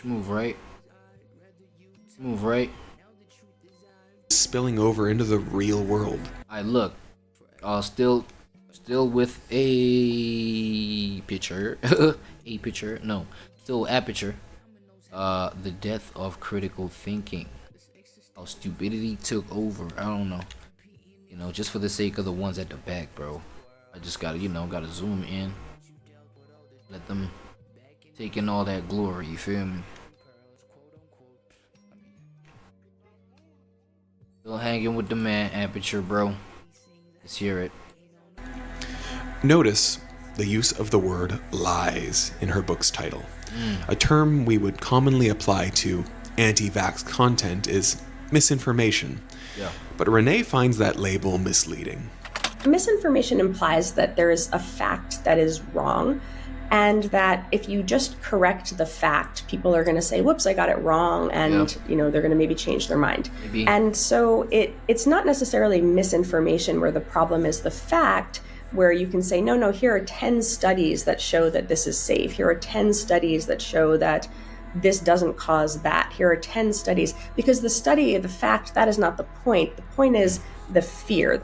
Move right. Move right. Spilling over into the real world. I look. Still with a picture. A picture. No. Still aperture. The death of critical thinking. How stupidity took over. I don't know. You know, just for the sake of the ones at the back, bro. I just gotta, gotta zoom in. Let them take in all that glory, you feel me? Still hanging with the man, aperture, bro. Let's hear it. Notice the use of the word lies in her book's title. A term we would commonly apply to anti-vax content is misinformation. Yeah. But Renee finds that label misleading. Misinformation implies that there is a fact that is wrong, and that if you just correct the fact, people are going to say, whoops, I got it wrong, and they're going to maybe change their mind. Maybe. And so it's not necessarily misinformation where the problem is the fact, where you can say, no, here are 10 studies that show that this is safe. Here are 10 studies that show that this doesn't cause that. Here are 10 studies. Because the fact, that is not the point. The point is the fear.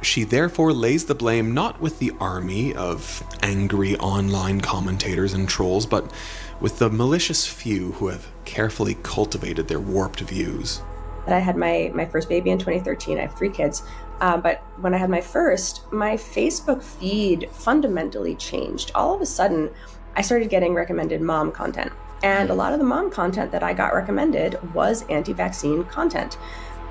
She therefore lays the blame not with the army of angry online commentators and trolls, but with the malicious few who have carefully cultivated their warped views. I had my first baby in 2013. I have 3 kids. But when I had my first, my Facebook feed fundamentally changed. All of a sudden, I started getting recommended mom content. And a lot of the mom content that I got recommended was anti-vaccine content.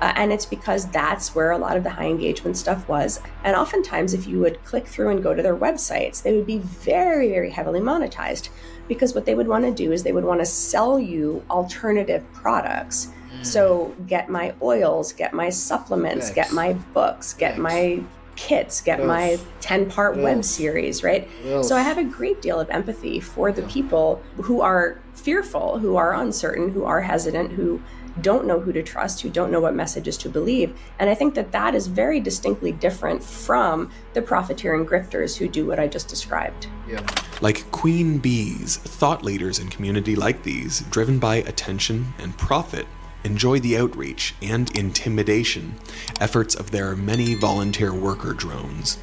And it's because that's where a lot of the high engagement stuff was. And oftentimes, if you would click through and go to their websites, they would be very, very heavily monetized. Because what they would want to do is they would want to sell you alternative products. So get my oils, get my supplements, get my books, get my kits, get my 10-part web series, right? So I have a great deal of empathy for the people who are fearful, who are uncertain, who are hesitant, who don't know who to trust, who don't know what messages to believe. And I think that is very distinctly different from the profiteering grifters who do what I just described. Yeah. Like queen bees, thought leaders in community like these, driven by attention and profit, enjoy the outreach and intimidation efforts of their many volunteer worker drones.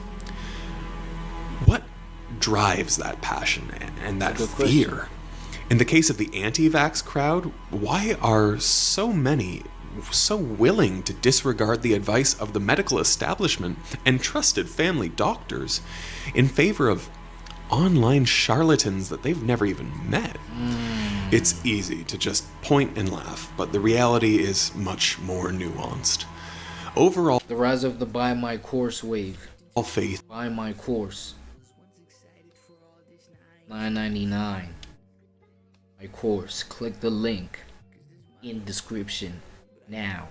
What drives that passion and that fear? In the case of the anti-vax crowd, why are so many so willing to disregard the advice of the medical establishment and trusted family doctors in favor of online charlatans that they've never even met? It's easy to just point and laugh, but the reality is much more nuanced. Overall, The rise of the buy my course wave. all faith Buy my course. $9.99. My course. Click the link in description now.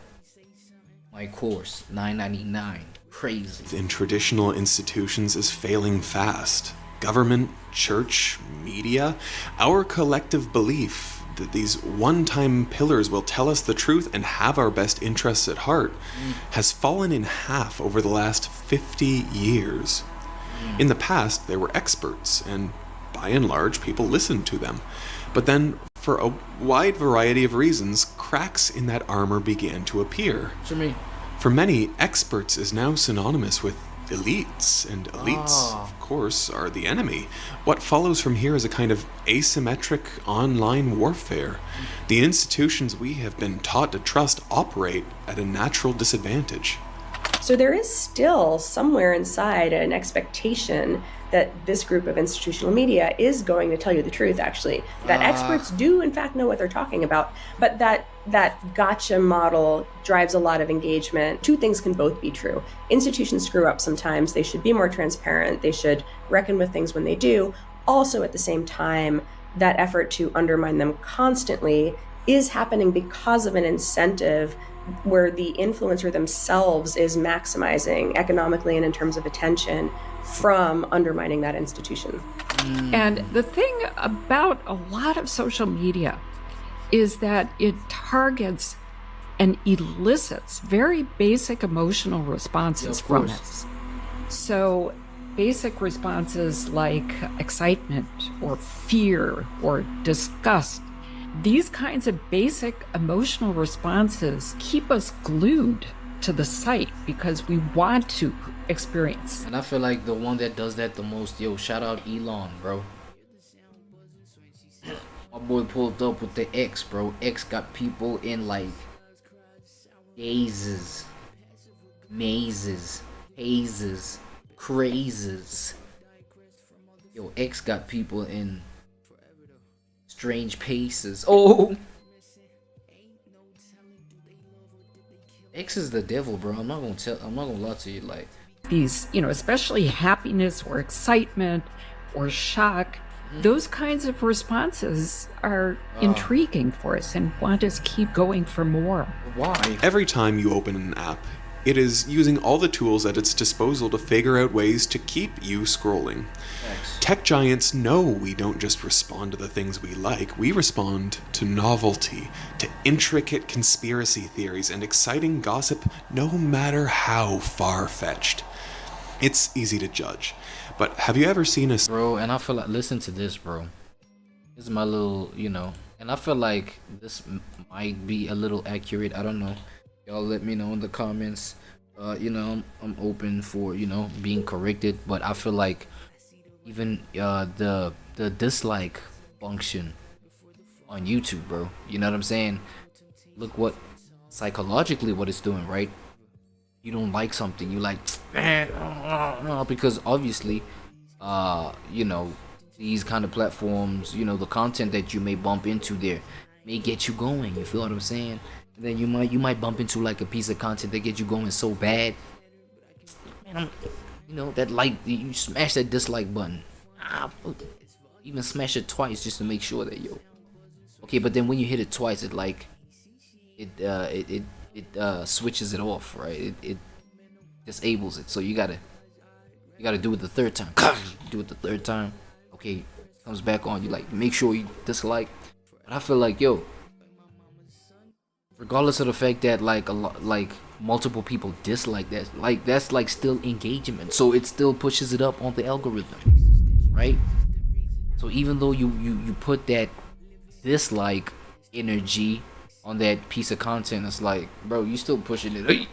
My course. $9.99. Crazy. in traditional institutions is failing fast. Government, church, media, our collective belief that these one-time pillars will tell us the truth and have our best interests at heart has fallen in half over the last 50 years. In the past, there were experts, and by and large, people listened to them. But then, for a wide variety of reasons, cracks in that armor began to appear. To me. For many, experts is now synonymous with elites, and elites, of course, are the enemy. What follows from here is a kind of asymmetric online warfare. The institutions we have been taught to trust operate at a natural disadvantage. So there is still somewhere inside an expectation that this group of institutional media is going to tell you the truth, actually. That experts do, in fact, know what they're talking about, but that gotcha model drives a lot of engagement. Two things can both be true. Institutions screw up sometimes. They should be more transparent. They should reckon with things when they do. Also, at the same time, that effort to undermine them constantly is happening because of an incentive where the influencer themselves is maximizing economically and in terms of attention from undermining that institution. And the thing about a lot of social media is that it targets and elicits very basic emotional responses from us. So basic responses like excitement or fear or disgust, these kinds of basic emotional responses keep us glued to the site because we want to experience. And I feel like the one that does that the most, yo, shout out Elon, bro. My boy pulled up with the X, bro. X got people in like gazes, mazes, hazes, crazes. Yo, X got people in strange paces. Oh, X is the devil, bro. I'm not gonna lie to you. Like These, especially happiness or excitement or shock, those kinds of responses are intriguing for us and want us to keep going for more. why? Every time you open an app, it is using all the tools at its disposal to figure out ways to keep you scrolling. X. Tech giants know we don't just respond to the things we like, we respond to novelty, to intricate conspiracy theories and exciting gossip, no matter how far-fetched. It's easy to judge, but have you ever seen a Bro, and I feel like, listen to this, bro. This is my little, and I feel like this might be a little accurate. I don't know. Y'all let me know in the comments. I'm open for, being corrected, but I feel like even the dislike function on YouTube, bro. You know what I'm saying? Look what psychologically what it's doing, right? You don't like something, you like, because obviously, these kind of platforms, the content that you may bump into there may get you going. You feel what I'm saying? And then you might bump into like a piece of content that gets you going so bad, man. That like, you smash that dislike button. Even smash it twice just to make sure that okay. But then when you hit it twice, it like it switches it off, right? It disables it. So you gotta do it the third time. Do it the third time. Okay, comes back on. You like make sure you dislike. But I feel like regardless of the fact that like multiple people dislike that, like that's like still engagement. So it still pushes it up on the algorithm, right? So even though you put that dislike energy on that piece of content, it's like, bro, you still pushing it.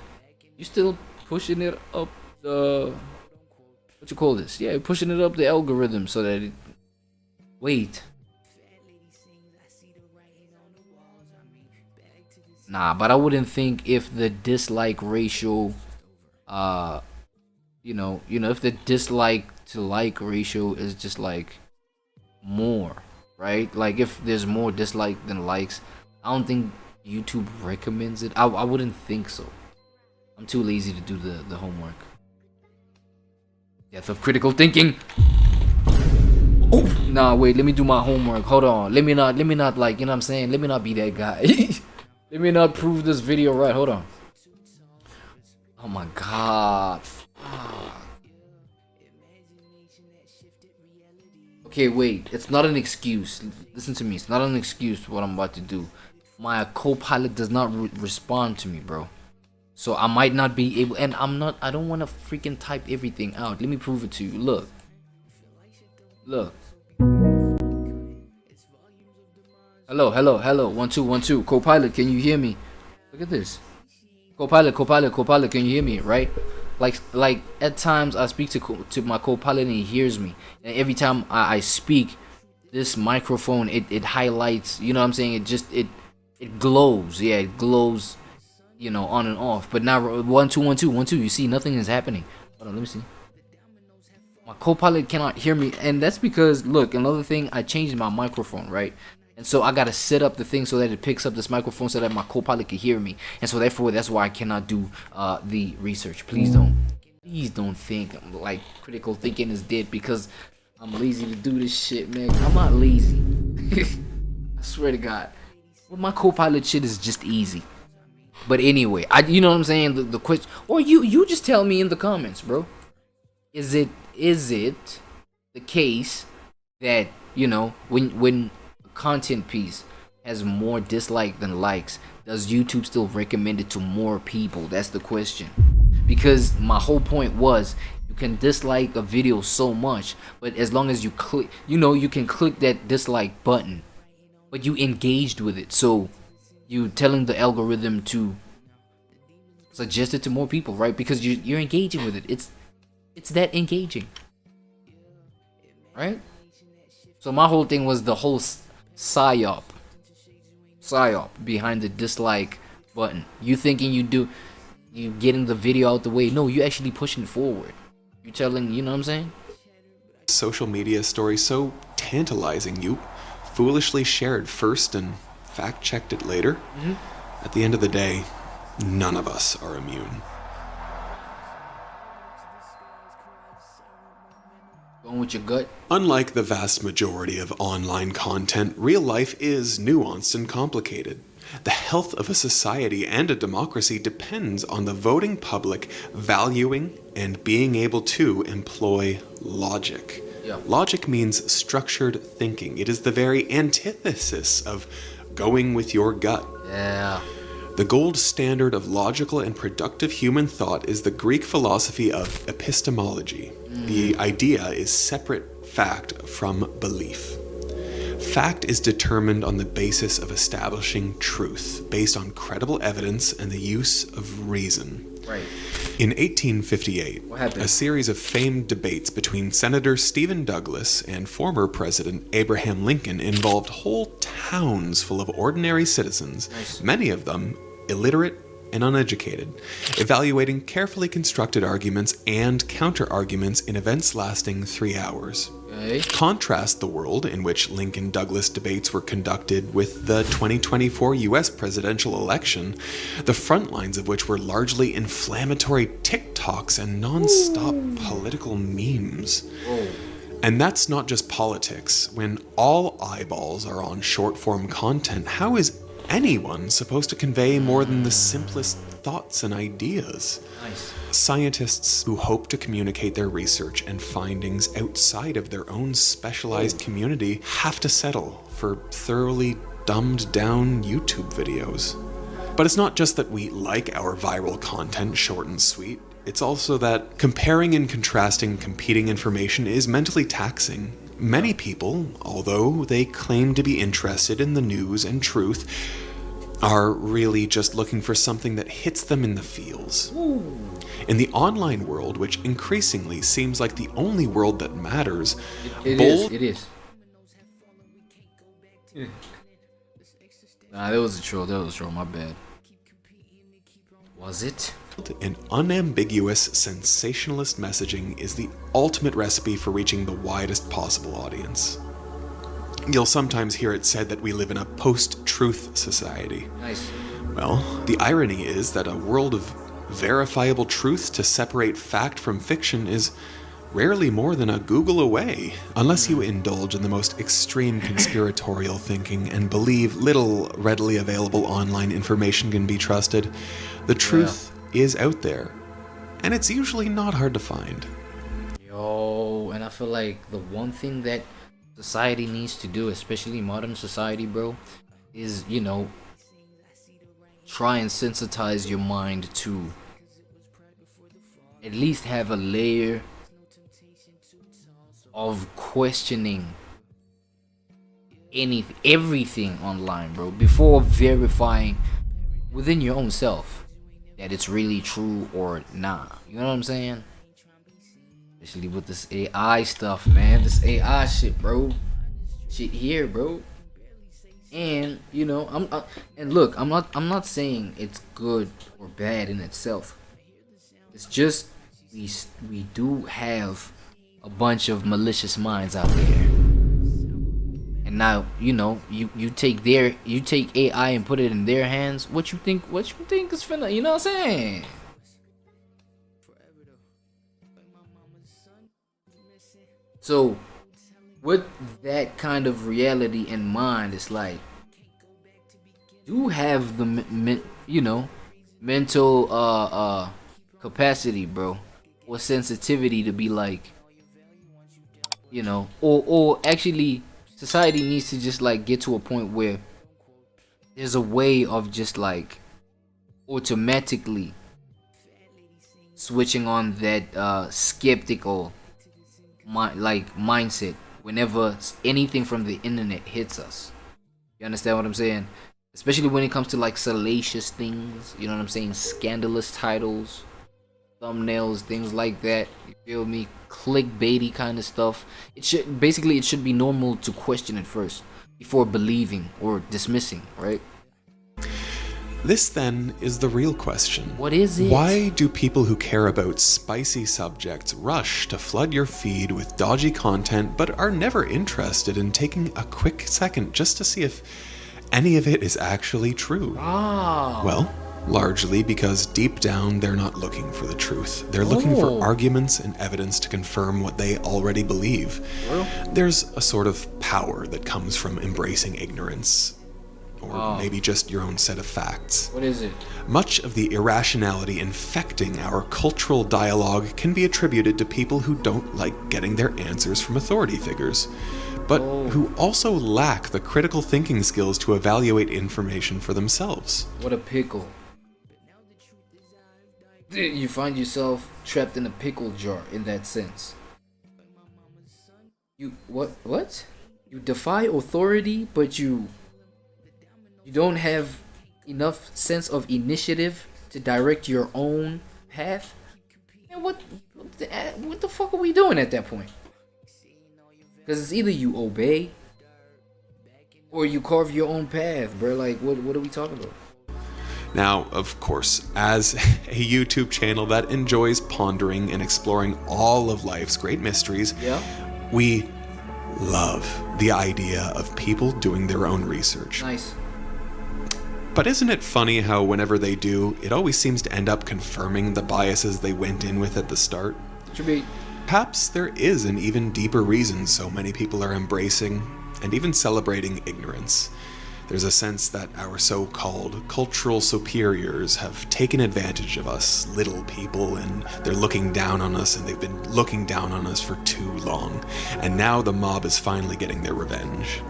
You still pushing it up the, what you call this? Yeah, pushing it up the algorithm so that it. Wait. Nah, but I wouldn't think if the dislike ratio, if the dislike to like ratio is just like more, right? Like if there's more dislike than likes, I don't think YouTube recommends it. I wouldn't think so. I'm too lazy to do the homework. Death of critical thinking. Oh, nah, wait, let me do my homework. Hold on. Let me not like, you know what I'm saying? Let me not be that guy. Let me not prove this video right. Hold on. Oh my god. Okay, wait. It's not an excuse. Listen to me. It's not an excuse what I'm about to do. My co-pilot does not respond to me, bro. So I might not be able, and I don't want to freaking type everything out. Let me prove it to you. Look. Hello. 1 2 1 2. Co-pilot, can you hear me? Look at this. Co-pilot, can you hear me? Right? Like at times I speak to my co-pilot and he hears me. And every time I speak, this microphone it highlights. You know what I'm saying? It glows. Yeah, it glows. On and off. But now 1 2 1 2 1 2. You see, nothing is happening. Hold on, let me see. My co-pilot cannot hear me, and that's because, look, another thing, I changed my microphone, right? And so I gotta set up the thing so that it picks up this microphone so that my co-pilot can hear me. And so therefore, that's why I cannot do the research. Please don't think like critical thinking is dead because I'm lazy to do this shit, man. I'm not lazy. I swear to God. Well, my co-pilot shit is just easy. But anyway, you know what I'm saying? The question, or you just tell me in the comments, bro. Is it the case that when a content piece has more dislike than likes, does YouTube still recommend it to more people? That's the question. Because my whole point was, you can dislike a video so much, but as long as you click, you can click that dislike button. but you engaged with it. So you telling the algorithm to suggest it to more people, right? Because you're engaging with it. It's that engaging, right? So my whole thing was the whole psyop behind the dislike button. You thinking you getting the video out the way. No, you actually pushing it forward. You telling, you know what I'm saying? Social media story so tantalizing, you foolishly shared first and fact-checked it later. At the end of the day, none of us are immune. Going with your gut. Unlike the vast majority of online content, real life is nuanced and complicated. The health of a society and a democracy depends on the voting public valuing and being able to employ logic. Yeah. Logic means structured thinking. It is the very antithesis of going with your gut. Yeah. The gold standard of logical and productive human thought is the Greek philosophy of epistemology. The idea is separate fact from belief. Fact is determined on the basis of establishing truth, based on credible evidence and the use of reason. Right. In 1858, What happened? a series of famed debates between Senator Stephen Douglas and former President Abraham Lincoln involved whole towns full of ordinary citizens, Nice. many of them illiterate and uneducated, evaluating carefully constructed arguments and counter-arguments in events lasting 3 hours. Okay. Contrast the world in which Lincoln-Douglas debates were conducted with the 2024 US presidential election, the front lines of which were largely inflammatory TikToks and non-stop political memes. Whoa. And that's not just politics. When all eyeballs are on short-form content, how is anyone supposed to convey more than the simplest thoughts and ideas? Nice. Scientists who hope to communicate their research and findings outside of their own specialized community have to settle for thoroughly dumbed down YouTube videos. But it's not just that we like our viral content short and sweet. It's also that comparing and contrasting competing information is mentally taxing. Many people, although they claim to be interested in the news and truth, are really just looking for something that hits them in the feels. In the online world, which increasingly seems like the only world that matters, It bold is. Nah, that was a troll. My bad. Was it? and unambiguous sensationalist messaging is the ultimate recipe for reaching the widest possible audience. You'll sometimes hear it said that we live in a post-truth society. Nice. Well, the irony is that a world of verifiable truth to separate fact from fiction is rarely more than a Google away, unless you indulge in the most extreme conspiratorial thinking and believe little readily available online information can be trusted. The truth is out there, and it's usually not hard to find. Yo, and I feel like the one thing that society needs to do, especially modern society, bro, is, you know, try and sensitize your mind to at least have a layer of questioning everything online, bro, before verifying within your own self that it's really true or not. You know what I'm saying? Especially with this AI stuff, man. This AI shit, bro. Shit here, bro. And you know, I'm not saying it's good or bad in itself. It's just we do have a bunch of malicious minds out there. And now, you know, you take AI and put it in their hands. What you think is finna, you know what I'm saying? So, with that kind of reality in mind, it's like, you have the mental capacity, bro, or sensitivity to be like, you know, or actually society needs to just like get to a point where there's a way of just like automatically switching on that skeptical mindset whenever anything from the internet hits us. You understand what I'm saying? Especially when it comes to like salacious things, you know what I'm saying? Scandalous titles, thumbnails, things like that. You feel me? Clickbaity kind of stuff. It should be normal to question it first before believing or dismissing, right? This then is the real question. What is it? Why do people who care about spicy subjects rush to flood your feed with dodgy content but are never interested in taking a quick second just to see if any of it is actually true? Well, largely because deep down they're not looking for the truth. They're looking for arguments and evidence to confirm what they already believe. There's a sort of power that comes from embracing ignorance. Or maybe just your own set of facts. What is it? Much of the irrationality infecting our cultural dialogue can be attributed to people who don't like getting their answers from authority figures, but who also lack the critical thinking skills to evaluate information for themselves. What a pickle. You find yourself trapped in a pickle jar in that sense. What? You defy authority, but you don't have enough sense of initiative to direct your own path? And what the fuck are we doing at that point? Because it's either you obey or you carve your own path, bro. Like, what are we talking about? Now, of course, as a YouTube channel that enjoys pondering and exploring all of life's great mysteries, we love the idea of people doing their own research. Nice. But isn't it funny how whenever they do, it always seems to end up confirming the biases they went in with at the start? Should be. Perhaps there is an even deeper reason so many people are embracing and even celebrating ignorance. There's a sense that our so-called cultural superiors have taken advantage of us, little people, and they're looking down on us, and they've been looking down on us for too long. And now the mob is finally getting their revenge.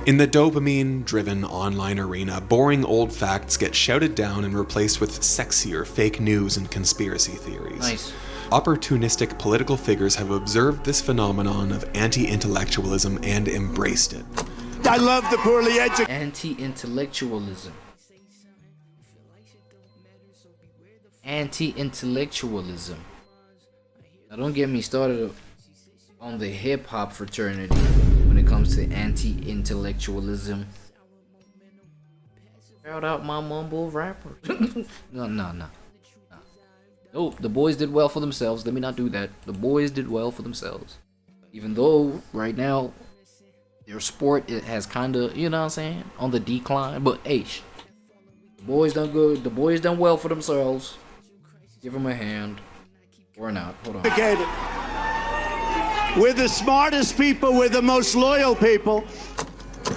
In the dopamine-driven online arena, boring old facts get shouted down and replaced with sexier fake news and conspiracy theories. Nice. Opportunistic political figures have observed this phenomenon of anti-intellectualism and embraced it. I love the poorly educated. Anti-intellectualism. Anti-intellectualism. Now don't get me started on the hip-hop fraternity when it comes to anti-intellectualism. Shout out my mumble rapper. No, the boys did well for themselves. Let me not do that. The boys did well for themselves. Even though right now their sport, it has kind of, you know what I'm saying, on the decline. But hey, the boys done good. The boys done well for themselves. Give them a hand. Or not. Hold on. We're the smartest people. We're the most loyal people.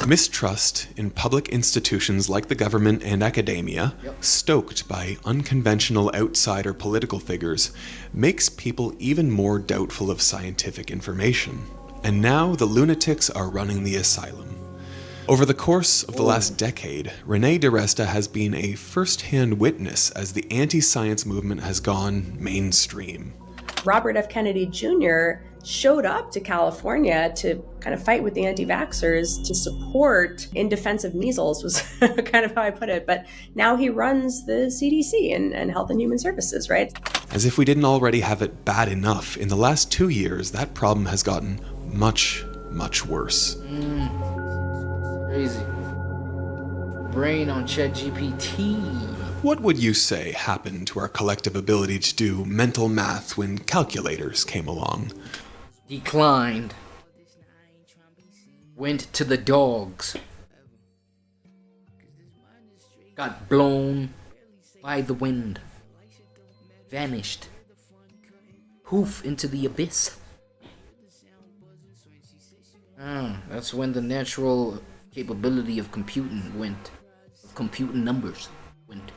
Mistrust in public institutions like the government and academia, stoked by unconventional outsider political figures, makes people even more doubtful of scientific information. And now the lunatics are running the asylum. Over the course of the last decade, Renee DiResta has been a first-hand witness as the anti-science movement has gone mainstream. Robert F. Kennedy Jr. showed up to California to kind of fight with the anti-vaxxers to support in defense of measles was kind of how I put it. But now he runs the CDC and Health and Human Services, right? As if we didn't already have it bad enough, in the last 2 years, that problem has gotten much, much worse. Crazy. Brain on ChatGPT. What would you say happened to our collective ability to do mental math when calculators came along? Declined. Went to the dogs. Got blown by the wind. Vanished. Poof into the abyss. That's when the natural capability of computing went. Of computing numbers went.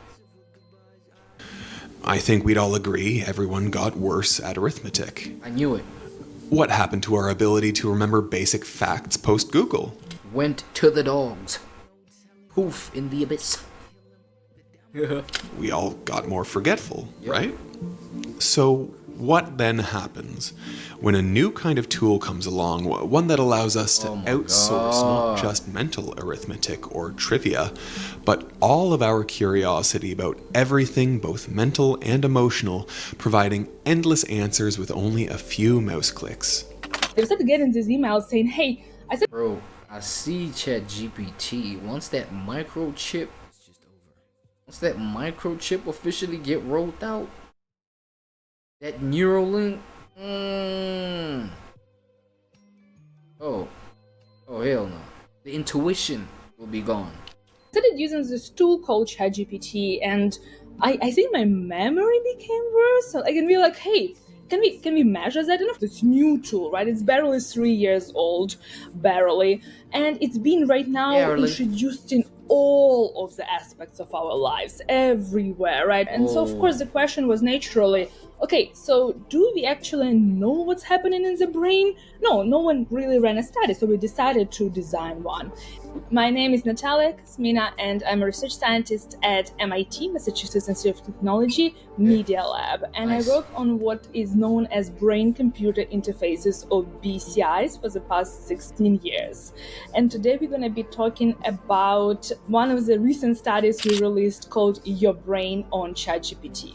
I think we'd all agree everyone got worse at arithmetic. I knew it. What happened to our ability to remember basic facts post-Google? Went to the dogs. Poof in the abyss. We all got more forgetful, right? So What then happens when a new kind of tool comes along, one that allows us to outsource not just mental arithmetic or trivia, but all of our curiosity about everything, both mental and emotional, providing endless answers with only a few mouse clicks? They started getting these emails saying, hey, I said, Bro, I see ChatGPT. Once that microchip officially get rolled out, that Neuralink, oh hell no. The intuition will be gone. I started using this tool called ChatGPT, and I think my memory became worse. So I can be like, hey, can we measure that? Enough this new tool, right? It's barely 3 years old, barely, and it's been right now introduced in all of the aspects of our lives, everywhere, right? And so of course the question was naturally, okay, so do we actually know what's happening in the brain? No one really ran a study, so we decided to design one. My name is Natalia Kosmina, and I'm a research scientist at MIT, Massachusetts Institute of Technology, Media Lab. And I work on what is known as brain-computer interfaces, or BCIs, for the past 16 years. And today we're going to be talking about one of the recent studies we released called Your Brain on ChatGPT.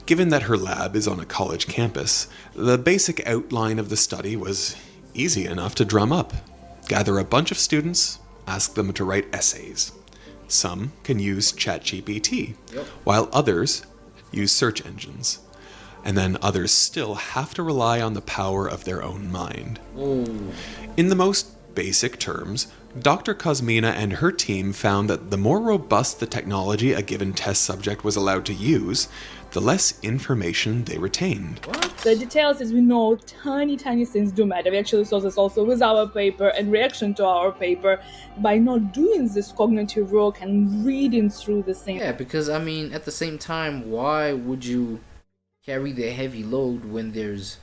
Given that her lab is on a college campus, the basic outline of the study was easy enough to drum up. Gather a bunch of students, ask them to write essays. Some can use ChatGPT, while others use search engines. And then others still have to rely on the power of their own mind. In the most basic terms, Dr. Kosmina and her team found that the more robust the technology a given test subject was allowed to use, the less information they retained. The details, as we know, tiny things do matter. We actually saw this also with our paper and reaction to our paper by not doing this cognitive work and reading through the same. Yeah, because I mean, at the same time, why would you carry the heavy load when there's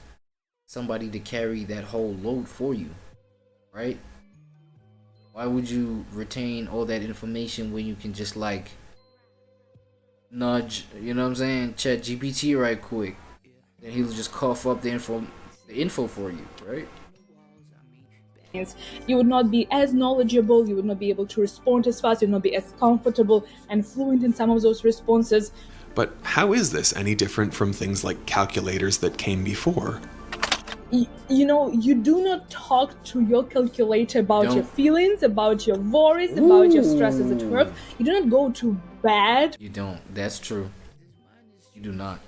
somebody to carry that whole load for you, right? Why would you retain all that information when you can just like nudge, you know what I'm saying, ChatGPT right quick, then he'll just cough up the info for you, right? You would not be as knowledgeable, you would not be able to respond as fast, you would not be as comfortable and fluent in some of those responses. But how is this any different from things like calculators that came before? You know, you do not talk to your calculator about your feelings, about your worries, about your stresses at work. You do not go to bed. You don't. That's true. You do not.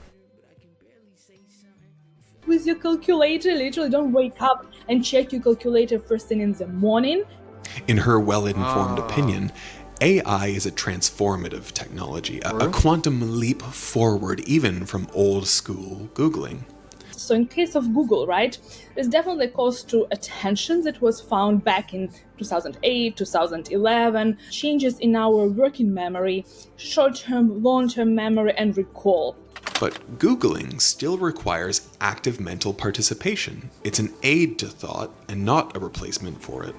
With your calculator, literally don't wake up and check your calculator first thing in the morning. In her well-informed opinion, AI is a transformative technology, a quantum leap forward even from old-school Googling. So in case of Google, right, there's definitely a cost to attention that was found back in 2008, 2011, changes in our working memory, short-term, long-term memory, and recall. But Googling still requires active mental participation. It's an aid to thought and not a replacement for it.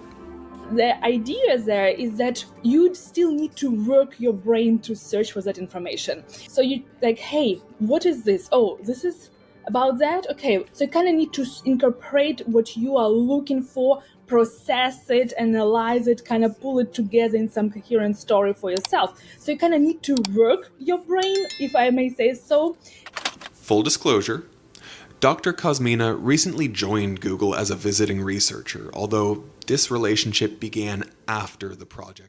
The idea there is that you still need to work your brain to search for that information. So you like, hey, what is this? Oh, this is about that? Okay, so you kind of need to incorporate what you are looking for, process it, analyze it, kind of pull it together in some coherent story for yourself. So you kind of need to work your brain, if I may say so. Full disclosure, Dr. Kosmina recently joined Google as a visiting researcher, although this relationship began after the project.